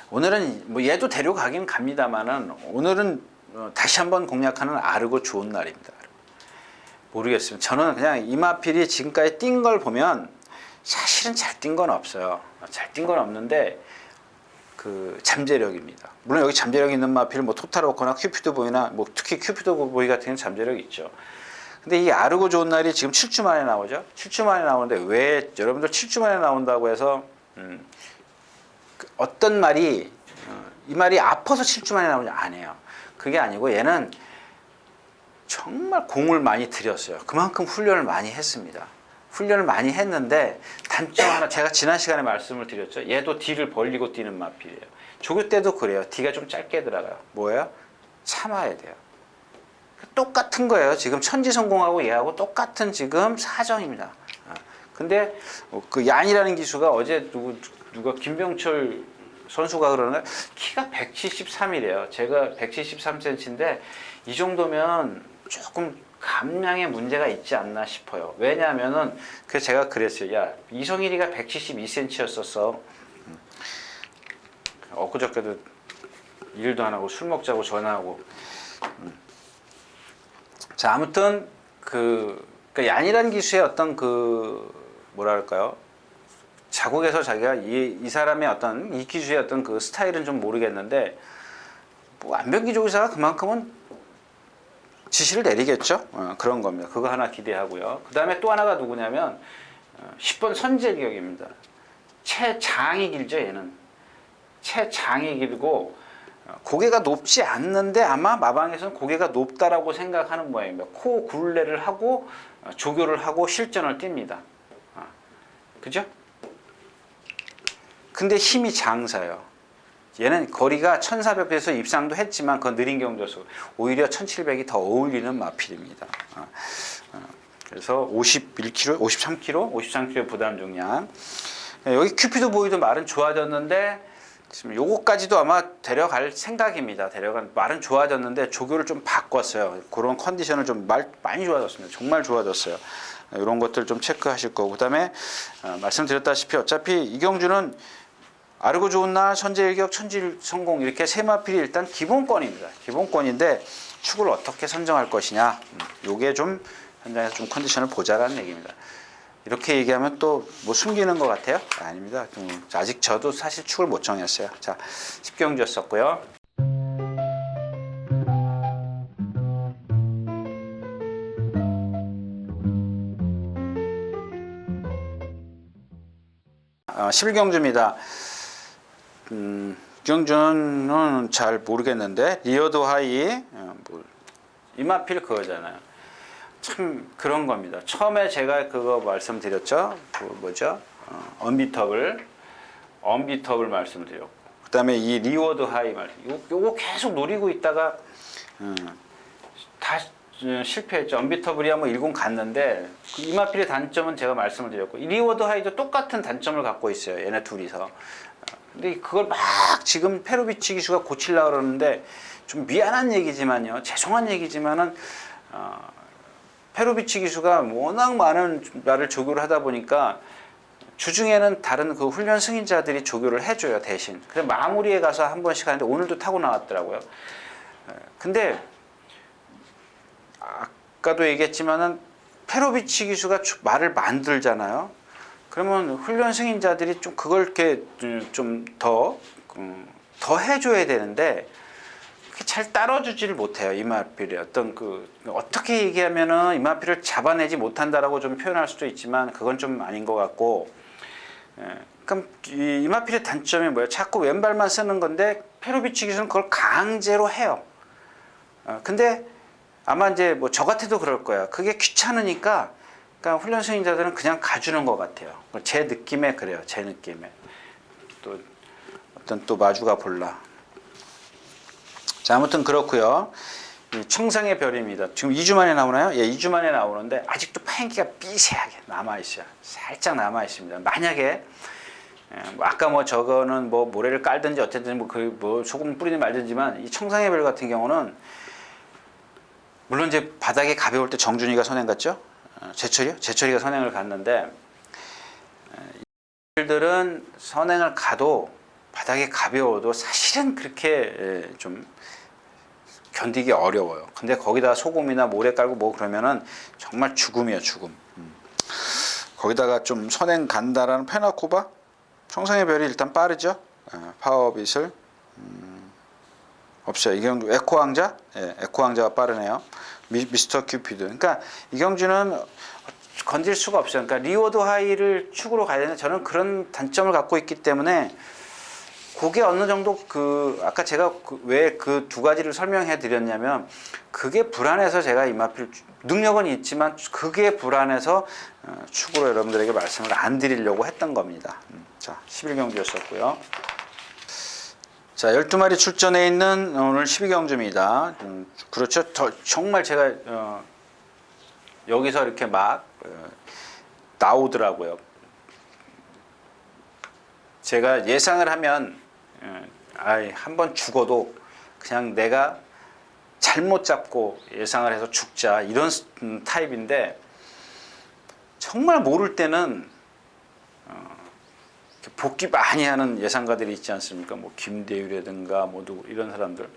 오늘은 뭐 얘도 데려가긴 갑니다만은 오늘은 다시 한번 공략하는 아르고 좋은 날입니다. 모르겠습니다. 저는 그냥 이마필이 지금까지 뛴 걸 보면 사실은 잘 뛴 건 없어요. 잘 뛴 건 없는데 그 잠재력입니다. 물론 여기 잠재력 있는 마필 뭐 토탈워커나 큐피드 보이나 뭐 특히 큐피드 보이 같은 경우는 잠재력이 있죠. 근데 이 아르고 좋은 날이 지금 7주 만에 나오죠. 7주 만에 나오는데 왜 여러분들 7주 만에 나온다고 해서 어떤 말이 이 말이 아파서 7주 만에 나오냐 아니에요. 그게 아니고 얘는 정말 공을 많이 들였어요. 그만큼 훈련을 많이 했습니다. 훈련을 많이 했는데 단점 하나 제가 지난 시간에 말씀을 드렸죠. 얘도 뒤를 벌리고 뛰는 마필이에요. 조교 때도 그래요. 뒤가 좀 짧게 들어가요. 뭐예요? 참아야 돼요. 똑같은 거예요. 지금 천지성공하고 얘하고 똑같은 지금 사정입니다. 근데 그 얀이라는 기수가 어제 누가 김병철 선수가 그러는 키가 173이래요. 제가 173cm인데 이 정도면 조금 감량에 문제가 있지 않나 싶어요. 왜냐하면은 그래서 제가 그랬어요. 야 이성일이가 172cm였었어. 엊그저께도 일도 안 하고 술 먹자고 전화하고. 자 아무튼 그 그러니까 얀이란 기수의 어떤 그 뭐랄까요? 자국에서 자기가 이 사람의 어떤 이 기수의 어떤 그 스타일은 좀 모르겠는데 뭐 안병기 조교사가 그만큼은 지시를 내리겠죠. 그런 겁니다. 그거 하나 기대하고요. 그 다음에 또 하나가 누구냐면 10번 선제기억입니다. 체장이 길죠. 얘는 체장이 길고 고개가 높지 않는데 아마 마방에서는 고개가 높다라고 생각하는 모양입니다. 코 굴레를 하고 조교를 하고 실전을 띱니다. 그죠? 근데 힘이 장사예요. 얘는 거리가 1400에서 입상도 했지만 그건 느린 경조수. 오히려 1700이 더 어울리는 마필입니다. 그래서 51kg, 53kg, 53kg 부담 중량. 여기 큐피드 보이도 말은 좋아졌는데 지금 요거까지도 아마 데려갈 생각입니다. 말은 좋아졌는데 조교를 좀 바꿨어요. 그런 컨디션을 좀 많이 좋아졌습니다. 정말 좋아졌어요. 이런 것들 좀 체크하실 거고, 그다음에 말씀드렸다시피 어차피 이경주는 아르고 좋은 날, 선제일격, 천지일 성공 이렇게 세 마필이 일단 기본권입니다. 기본권인데 축을 어떻게 선정할 것이냐, 요게 좀 현장에서 좀 컨디션을 보자라는 얘기입니다. 이렇게 얘기하면 또 뭐 숨기는 것 같아요? 아닙니다. 아직 저도 사실 축을 못 정했어요. 자, 10경주였었고요. 어, 11경주입니다. 경주는 잘 모르겠는데 리어드 하이 뭐, 이마필 그거잖아요. 참 그런 겁니다. 처음에 제가 그거 말씀드렸죠. 그 뭐죠? 언비터블 말씀드렸고, 그다음에 이 리워드 하이 요거 계속 노리고 있다가 다 실패했죠. 언비터블이야 뭐 10 갔는데 그 이마필의 단점은 제가 말씀을 드렸고, 이 리워드 하이도 똑같은 단점을 갖고 있어요. 얘네 둘이서. 근데 그걸 막 지금 페로비치 기수가 고치려고 그러는데 좀 미안한 얘기지만요. 죄송한 얘기지만은 페로비치 기수가 워낙 많은 말을 조교를 하다 보니까 주중에는 다른 그 훈련 승인자들이 조교를 해줘요, 대신. 그래서 마무리에 가서 한 번씩 하는데 오늘도 타고 나왔더라고요. 근데 아까도 얘기했지만은 페로비치 기수가 말을 만들잖아요. 그러면 훈련 승인자들이 좀 그걸 이렇게 좀 더 해줘야 되는데 잘 따라주지를 못해요. 이마필이 어떤 어떻게 얘기하면은 이마필을 잡아내지 못한다라고 좀 표현할 수도 있지만 그건 좀 아닌 것 같고. 그럼 이마필의 단점이 뭐예요? 자꾸 왼발만 쓰는 건데 페로비치 기수는 그걸 강제로 해요. 근데 아마 이제 뭐 저 같아도 그럴 거야. 그게 귀찮으니까. 그러니까 훈련 승인자들은 그냥 가주는 것 같아요. 제 느낌에 그래요. 제 느낌에. 또 어떤 또 마주가 볼라. 자, 아무튼 그렇고요. 청상의 별입니다. 지금 2주 만에 나오나요? 예, 2주 만에 나오는데 아직도 파인기가 미세하게 남아있어요. 살짝 남아있습니다. 만약에 뭐 아까 뭐 저거는 뭐 모래를 깔든지 어쨌든 뭐 소금 뿌리든 말든지만 이 청상의 별 같은 경우는 물론 이제 바닥에 가벼울 때 정준이가 선행 갔죠? 제철이요? 제철이가 선행을 갔는데 이들은 선행을 가도 바닥에 가벼워도 사실은 그렇게 좀 견디기 어려워요. 근데 거기다 소금이나 모래 깔고 뭐 그러면은 정말 죽음이에요, 죽음. 거기다가 좀 선행 간다라는 페나코바, 청상의 별이 일단 빠르죠. 파워빗을 없어요. 이경주 에코왕자, 에코왕자가 빠르네요. 미스터 큐피드. 그러니까 이경주는 건질 수가 없어요. 그러니까 리워드 하이를 축으로 가야 되는데 저는 그런 단점을 갖고 있기 때문에 그게 어느 정도 아까 제가 왜 그 두 가지를 설명해 드렸냐면 그게 불안해서 제가 이마필 능력은 있지만 그게 불안해서 축으로 여러분들에게 말씀을 안 드리려고 했던 겁니다. 자, 11경주였었고요. 자, 12마리 출전해 있는 오늘 12경주입니다. 그렇죠. 정말 제가 여기서 이렇게 막 나오더라고요. 제가 예상을 하면 한 번 죽어도 그냥 내가 잘못 잡고 예상을 해서 죽자 이런 타입인데 정말 모를 때는 복귀 많이 하는 예상가들이 있지 않습니까? 뭐 김대유라든가 뭐 누구 이런 사람들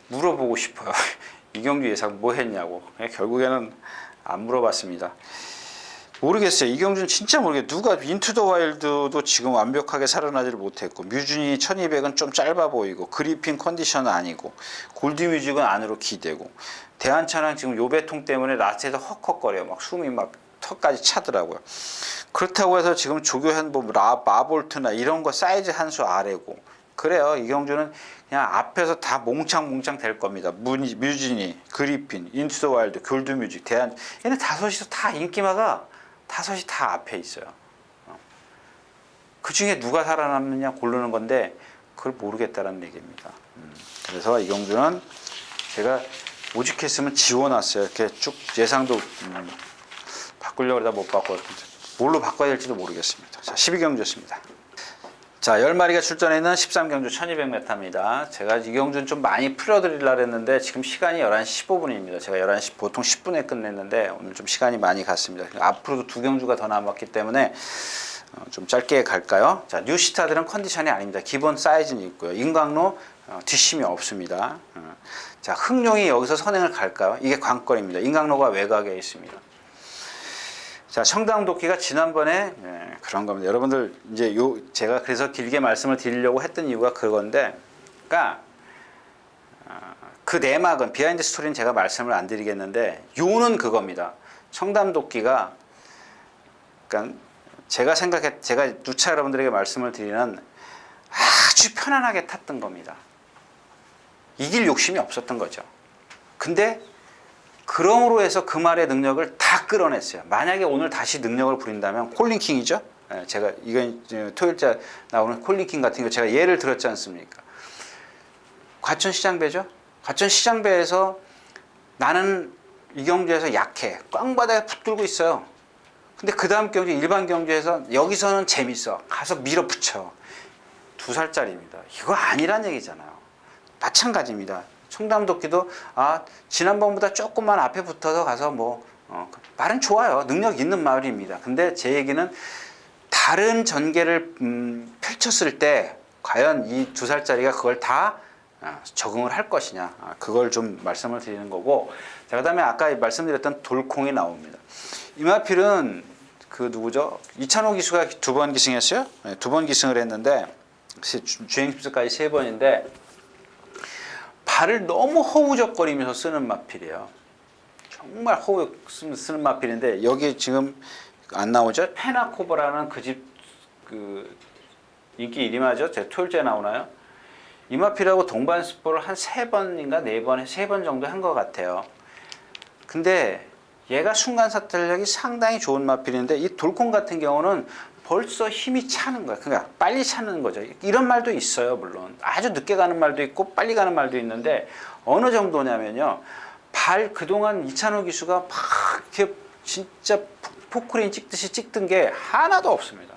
물어보고 싶어요. 이경주 예상 뭐 했냐고. 결국에는 안 물어봤습니다. 모르겠어요. 이경준 진짜 모르겠어요. 누가 인투 더 와일드도 지금 완벽하게 살아나지를 못했고, 뮤준이 1200은 좀 짧아 보이고, 그리핀 컨디션은 아니고, 골드뮤직은 안으로 기대고, 대한차랑 지금 요배통 때문에 라스트에서 헉헉거려요. 막 숨이 막 턱까지 차더라고요. 그렇다고 해서 지금 조교현 뭐 마볼트나 이런 거 사이즈 한 수 아래고, 그래요. 이경준은 그냥 앞에서 다 몽창몽창 될 겁니다. 뮤진이, 그리핀, 인투 더 와일드, 골드뮤직, 대한, 얘네 다섯이서 다 인기마가 다섯이 다 앞에 있어요. 그 중에 누가 살아남느냐 고르는 건데 그걸 모르겠다는 얘기입니다. 그래서 이경준은 제가 오직했으면 지워놨어요. 이렇게 쭉 예상도 바꾸려고 하다 못 바꿨는데 뭘로 바꿔야 될지도 모르겠습니다. 자, 12경주였습니다. 자, 10마리가 출전해 있는 13경주 1200m입니다. 제가 이경준 좀 많이 풀어드리려고 했는데 지금 시간이 11시 15분입니다. 제가 11시 보통 10분에 끝냈는데 오늘 좀 시간이 많이 갔습니다. 앞으로도 2경주가 더 남았기 때문에 좀 짧게 갈까요? 자, 뉴시타들은 컨디션이 아닙니다. 기본 사이즈는 있고요. 인강로 뒷심이 없습니다. 자, 흥룡이 여기서 선행을 갈까요? 이게 관건입니다. 인강로가 외곽에 있습니다. 자, 청담도끼가 지난번에 그런 겁니다. 여러분들 이제 제가 그래서 길게 말씀을 드리려고 했던 이유가 그건데, 그러니까 그 내막은 비하인드 스토리는 제가 말씀을 안 드리겠는데, 요는 그겁니다. 청담도끼가 그러니까 제가 누차 여러분들에게 말씀을 드리는 아주 편안하게 탔던 겁니다. 이길 욕심이 없었던 거죠. 근데 그럼으로 해서 그 말의 능력을 다 끌어냈어요. 만약에 오늘 다시 능력을 부린다면 콜린킹이죠. 제가 이건 토요일째 나오는 콜린킹 같은 경우 제가 예를 들었지 않습니까? 과천시장배죠. 과천시장배에서 나는 이 경주에서 약해. 꽝바닥에 붙들고 있어요. 근데 그 다음 경주 일반 경주에서 여기서는 재밌어. 가서 밀어붙여. 2살짜리입니다. 이거 아니란 얘기잖아요. 마찬가지입니다. 청담도끼도 지난번보다 조금만 앞에 붙어서 가서 말은 좋아요. 능력 있는 말입니다. 근데 제 얘기는 다른 전개를 펼쳤을 때 과연 이 2살짜리가 그걸 다 적응을 할 것이냐, 그걸 좀 말씀을 드리는 거고. 자, 그 다음에 아까 말씀드렸던 돌콩이 나옵니다. 이마필은 그 누구죠? 이찬호 기수가 2번 기승했어요. 2번 기승을 했는데 주행습수까지 3번인데 발을 너무 허우적거리면서 쓰는 마필이에요. 정말 허우 쓰는 마필인데, 여기 지금 안 나오죠? 페나코버라는 그 집 인기 이름하죠? 제 토요일째 나오나요? 이 마필하고 동반 스포를 한 3번인가 4번, 3번 정도 한 것 같아요. 근데 얘가 순간 사탈력이 상당히 좋은 마필인데, 이 돌콩 같은 경우는 벌써 힘이 차는 거야. 그러니까 빨리 차는 거죠. 이런 말도 있어요. 물론 아주 늦게 가는 말도 있고 빨리 가는 말도 있는데, 어느 정도냐면요, 그동안 이찬호 기수가 막 이렇게 진짜 포크레인 찍듯이 찍던 게 하나도 없습니다.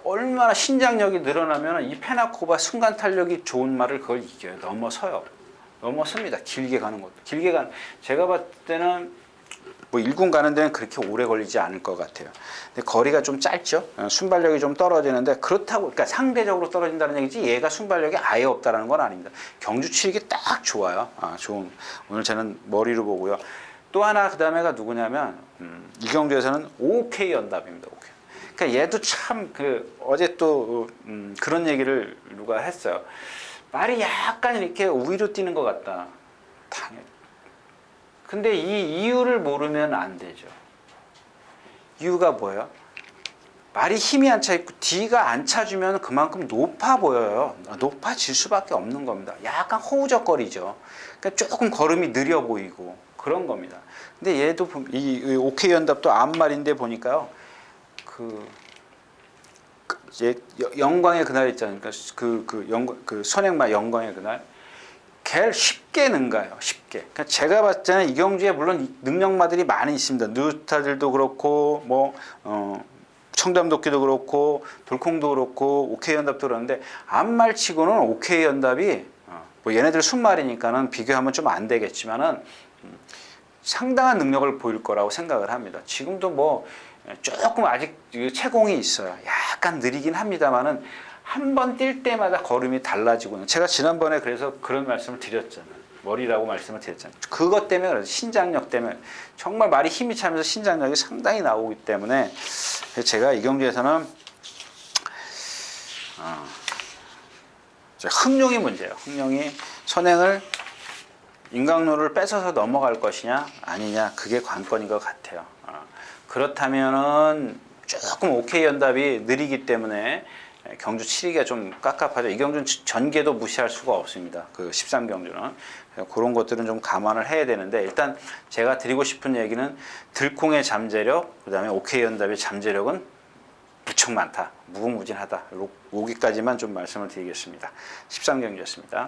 얼마나 신장력이 늘어나면 이 페나코바 순간 탄력이 좋은 말을 그걸 이겨요. 넘어섭니다. 길게 가는 것도. 제가 봤을 때는 1군 가는 데는 그렇게 오래 걸리지 않을 것 같아요. 근데 거리가 좀 짧죠. 순발력이 좀 떨어지는데, 그러니까 상대적으로 떨어진다는 얘기지 얘가 순발력이 아예 없다는 건 아닙니다. 경주 치기 딱 좋아요. 오늘 저는 머리로 보고요. 또 하나 그 다음에가 누구냐면 이 경주에서는 OK 연답입니다. OK. 그러니까 얘도 참 어제 또 그런 얘기를 누가 했어요. 말이 약간 이렇게 우위로 뛰는 것 같다. 당연히. 근데 이 이유를 모르면 안 되죠. 이유가 뭐예요? 말이 힘이 안 차 있고 D가 안 차주면 그만큼 높아 보여요. 높아질 수밖에 없는 겁니다. 약간 허우적거리죠. 그러니까 조금 걸음이 느려 보이고 그런 겁니다. 근데 얘도 이 OK 연답도 앞말인데 보니까요, 영광의 그날 있잖아요. 그러니까 선행말 영광의 그날. 걔를 쉽게 능가요. 쉽게. 그러니까 제가 봤을 때는 이경주에 물론 능력마들이 많이 있습니다. 뉴스타들도 그렇고 청담도끼도 그렇고 돌콩도 그렇고 OK 연답도 그러는데, 앞말치고는 OK 연답이 얘네들 순말이니까는 비교하면 좀 안 되겠지만은 상당한 능력을 보일 거라고 생각을 합니다. 지금도 조금 아직 채공이 있어요. 약간 느리긴 합니다만은 한 번 뛸 때마다 걸음이 달라지고는, 제가 지난번에 그래서 그런 말씀을 드렸잖아요. 머리라고 말씀을 드렸잖아요. 그것 때문에 그래요. 신장력 때문에 정말 말이 힘이 차면서 신장력이 상당히 나오기 때문에 제가 이 경주에서는 흥룡이 문제예요. 흥룡이 선행을 인강로를 뺏어서 넘어갈 것이냐 아니냐 그게 관건인 것 같아요. 그렇다면은 조금 OK 연답이 느리기 때문에 경주 치르기가 좀 깝깝하죠. 이 경주는 전개도 무시할 수가 없습니다. 그 13경주는. 그런 것들은 좀 감안을 해야 되는데 일단 제가 드리고 싶은 얘기는 들콩의 잠재력, 그 다음에 OK 연답의 잠재력은 무척 많다. 무궁무진하다. 여기까지만 좀 말씀을 드리겠습니다. 13경주였습니다.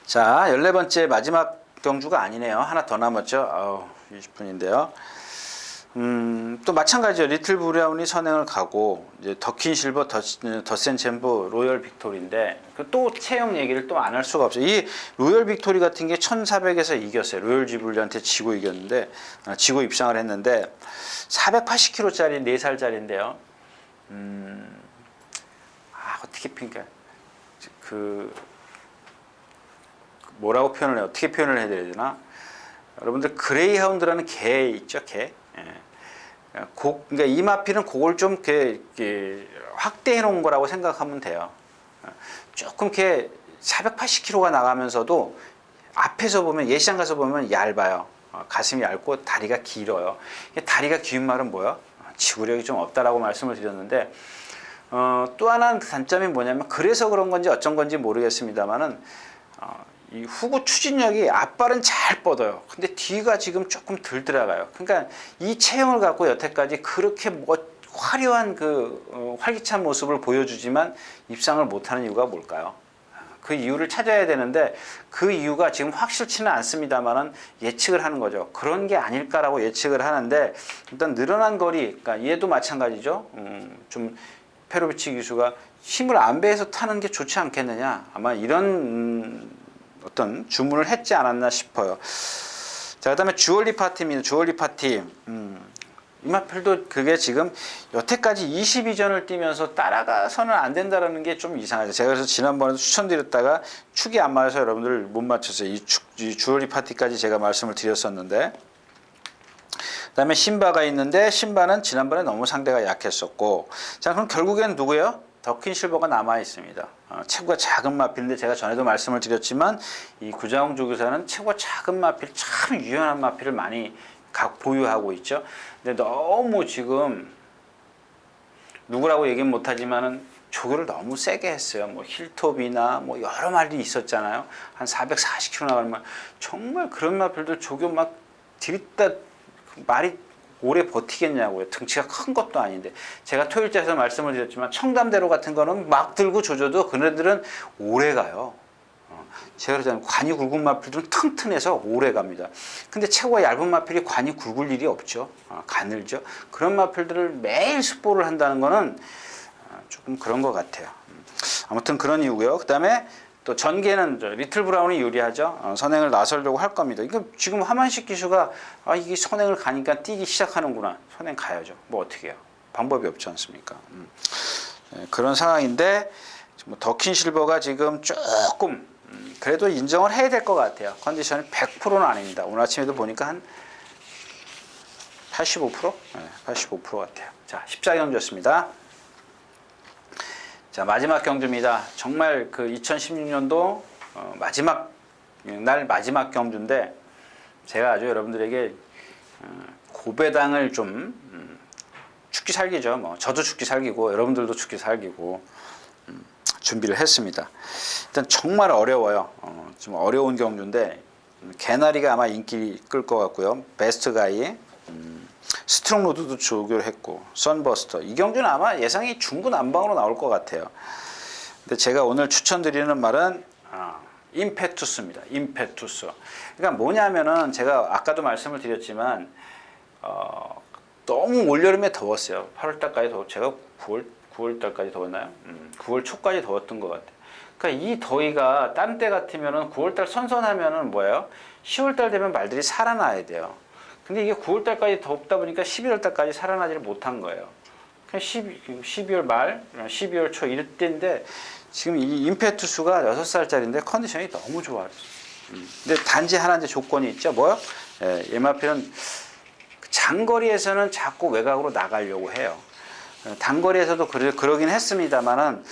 자, 14번째 마지막 경주가 아니네요. 하나 더 남았죠. 20분인데요. 또 마찬가지죠. 리틀 브라운이 선행을 가고 이제 더킨 실버, 더센 챔버, 로열 빅토리인데 또 체형 얘기를 또 안 할 수가 없어요. 이 로열 빅토리 같은 게 1400에서 이겼어요. 로열 지블리한테 지고 이겼는데 지고 입상을 했는데 480kg짜리 4살짜리인데요. 어떻게 뭐라고 표현을 해요? 어떻게 표현을 해야 되나? 여러분들 그레이하운드라는 개 있죠, 개. 그러니까 이 마필은 그걸 좀 확대해 놓은 거라고 생각하면 돼요. 조금 이렇게 480kg가 나가면서도 앞에서 보면 예시장 가서 보면 얇아요. 가슴이 얇고 다리가 길어요. 다리가 긴 말은 뭐야? 지구력이 좀 없다라고 말씀을 드렸는데 또 하나는 단점이 뭐냐면 그래서 그런 건지 어쩐 건지 모르겠습니다만은 이 후구 추진력이 앞발은 잘 뻗어요. 근데 뒤가 지금 조금 덜 들어가요. 그러니까 이 체형을 갖고 여태까지 그렇게 화려한 활기찬 모습을 보여주지만 입상을 못하는 이유가 뭘까요? 그 이유를 찾아야 되는데 그 이유가 지금 확실치는 않습니다만은 예측을 하는 거죠. 그런 게 아닐까라고 예측을 하는데 일단 늘어난 거리, 그러니까 얘도 마찬가지죠. 좀 페로비치 기수가 힘을 안배해서 타는 게 좋지 않겠느냐. 아마 이런 어떤 주문을 했지 않았나 싶어요. 자, 그 다음에 주얼리 파티입니다. 주얼리 파티. 이 마필도 그게 지금 여태까지 22전을 뛰면서 따라가서는 안 된다는 게 좀 이상하죠. 제가 그래서 지난번에도 추천드렸다가 축이 안 맞아서 여러분들 못 맞췄어요. 이 주얼리 파티까지 제가 말씀을 드렸었는데. 그 다음에 신바가 있는데 신바는 지난번에 너무 상대가 약했었고. 자, 그럼 결국엔 누구예요? 더킨 실버가 남아 있습니다. 체구가 작은 마필인데 제가 전에도 말씀을 드렸지만 이 구자홍 조교사는 체구가 작은 마필, 참 유연한 마필을 많이 보유하고 있죠. 근데 너무 지금 누구라고 얘기는 못하지만은 조교를 너무 세게 했어요. 뭐 힐톱이나 뭐 여러 마리 있었잖아요. 한 440kg 나가는 정말 그런 마필들 조교 막 들이다 말이 오래 버티겠냐고요. 등치가 큰 것도 아닌데 제가 토요일자에서 말씀을 드렸지만 청담대로 같은 거는 막 들고 조져도 그네들은 오래 가요. 제가 그러잖아요. 관이 굵은 마필들은 튼튼해서 오래 갑니다. 근데 체구가 얇은 마필이 관이 굵을 일이 없죠. 가늘죠. 그런 마필들을 매일 습보를 한다는 거는 조금 그런 것 같아요. 아무튼 그런 이유고요. 그 다음에 또 전개는 리틀 브라운이 유리하죠. 선행을 나서려고 할 겁니다. 이거 지금 하만식 기수가 이게 선행을 가니까 뛰기 시작하는구나. 선행 가야죠. 뭐 어떻게 해요? 방법이 없지 않습니까? 그런 상황인데 뭐 더킨 실버가 지금 조금 그래도 인정을 해야 될 것 같아요. 컨디션이 100%는 아닙니다. 오늘 아침에도 보니까 한 85%? 네, 85% 같아요. 자, 14경주였습니다. 자, 마지막 경주입니다. 정말 그 2016년도 마지막 마지막 경주인데 제가 아주 여러분들에게 고배당을 좀 죽기 살기죠. 뭐 저도 죽기 살기고 여러분들도 죽기 살기고 준비를 했습니다. 일단 정말 어려워요. 좀 어려운 경주인데 개나리가 아마 인기 끌 것 같고요. 베스트 가이, 스트롱로드도 조교를 했고 선버스터. 이 경주는 아마 예상이 중구난방으로 나올 것 같아요. 근데 제가 오늘 추천드리는 말은 임페투스입니다. 임페투스. 그러니까 뭐냐면은 제가 아까도 말씀을 드렸지만 너무 올여름에 더웠어요. 8월달까지 제가 9월달까지 더웠나요? 9월 초까지 더웠던 것 같아요. 그러니까 이 더위가 딴 때 같으면은 9월달 선선하면은 뭐예요? 10월달 되면 말들이 살아나야 돼요. 근데 이게 9월 달까지 덥다 보니까 11월 달까지 살아나지를 못한 거예요. 그냥 12월 말, 12월 초 이럴 때인데 지금 이 임페투스가 6살짜리인데 컨디션이 너무 좋아요. 근데 단지 하나 이제 조건이 있죠. 뭐요? 예마피는 장거리에서는 자꾸 외곽으로 나가려고 해요. 단거리에서도 그러긴 했습니다만은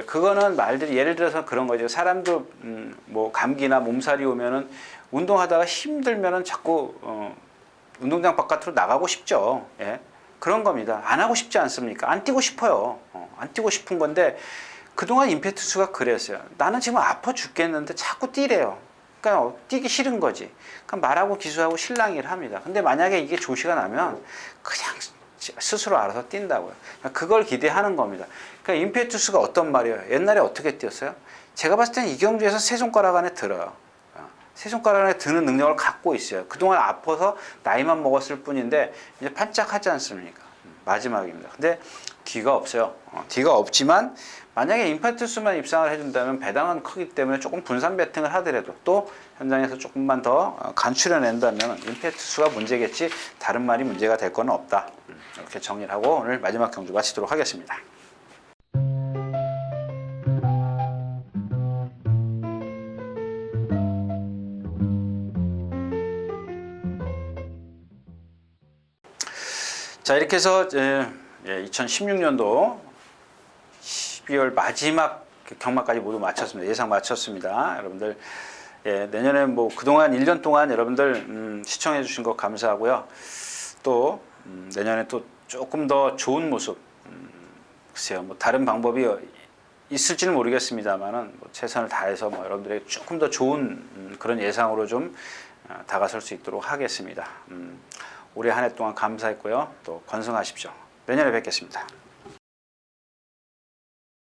그거는 말들이 예를 들어서 그런 거죠. 사람도 뭐 감기나 몸살이 오면은 운동하다가 힘들면은 자꾸 운동장 바깥으로 나가고 싶죠. 예. 그런 겁니다. 안 하고 싶지 않습니까? 안 뛰고 싶어요. 안 뛰고 싶은 건데 그동안 임페투스가 그랬어요. 나는 지금 아파 죽겠는데 자꾸 뛰래요. 그러니까 뛰기 싫은 거지. 그러니까 말하고 기수하고 실랑이를 합니다. 근데 만약에 이게 조시가 나면 그냥 스스로 알아서 뛴다고요. 그러니까 그걸 기대하는 겁니다. 그러니까 임페투스가 어떤 말이에요? 옛날에 어떻게 뛰었어요? 제가 봤을 때는 이경주에서 세 손가락 안에 들어요. 세 손가락 안에 드는 능력을 갖고 있어요. 그동안 아파서 나이만 먹었을 뿐인데 이제 반짝하지 않습니까? 마지막입니다. 근데 뒤가 없어요. 뒤가 없지만 만약에 임페투스만 입상을 해준다면 배당은 크기 때문에 조금 분산 배팅을 하더라도 또 현장에서 조금만 더 간추려낸다면 임페투스가 문제겠지 다른 말이 문제가 될 건 없다. 이렇게 정리를 하고 오늘 마지막 경주 마치도록 하겠습니다. 자, 이렇게 해서 2016년도 12월 마지막 경마까지 모두 마쳤습니다. 예상 마쳤습니다. 여러분들 내년에 뭐 그동안 1년 동안 여러분들 시청해 주신 것 감사하고요. 또 내년에 또 조금 더 좋은 모습 글쎄요, 뭐 다른 방법이 있을지는 모르겠습니다만은 뭐 최선을 다해서 뭐 여러분들에게 조금 더 좋은 그런 예상으로 좀 다가설 수 있도록 하겠습니다. 올해 한 해 동안 감사했고요. 또 건승하십시오. 내년에 뵙겠습니다.